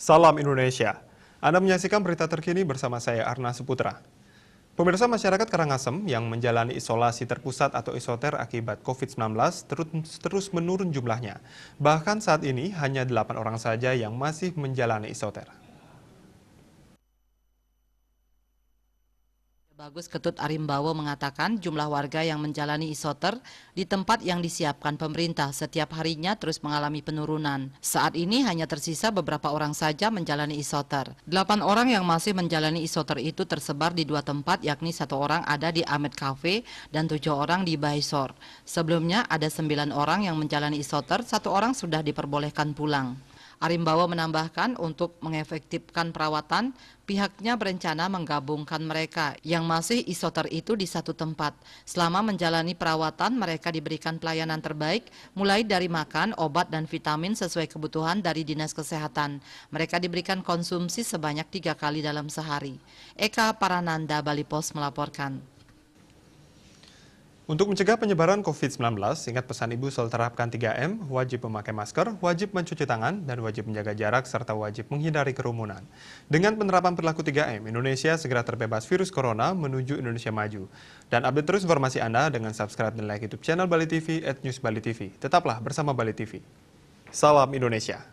Salam Indonesia. Anda menyaksikan berita terkini bersama saya Arna Suputra. Pemirsa, masyarakat Karangasem yang menjalani isolasi terpusat atau isoter akibat COVID-19 terus menurun jumlahnya. Bahkan saat ini hanya 8 orang saja yang masih menjalani isoter. Bagus Ketut Arimbawo mengatakan jumlah warga yang menjalani isoter di tempat yang disiapkan pemerintah setiap harinya terus mengalami penurunan. Saat ini hanya tersisa beberapa orang saja menjalani isoter. 8 orang yang masih menjalani isoter itu tersebar di 2 tempat, yakni 1 orang ada di Amet Cafe dan 7 orang di Baisor. Sebelumnya ada 9 orang yang menjalani isoter, 1 orang sudah diperbolehkan pulang. Arimbawo menambahkan untuk mengefektifkan perawatan, pihaknya berencana menggabungkan mereka yang masih isoter itu di satu tempat. Selama menjalani perawatan, mereka diberikan pelayanan terbaik, mulai dari makan, obat, dan vitamin sesuai kebutuhan dari Dinas Kesehatan. Mereka diberikan konsumsi sebanyak 3 kali dalam sehari. Eka Parananda, Bali Pos melaporkan. Untuk mencegah penyebaran COVID-19, ingat pesan Ibu soal terapkan 3M, wajib memakai masker, wajib mencuci tangan, dan wajib menjaga jarak, serta wajib menghindari kerumunan. Dengan penerapan perilaku 3M, Indonesia segera terbebas virus corona menuju Indonesia maju. Dan update terus informasi Anda dengan subscribe dan like YouTube channel Bali TV @newsbalitv. Tetaplah bersama Bali TV. Salam Indonesia.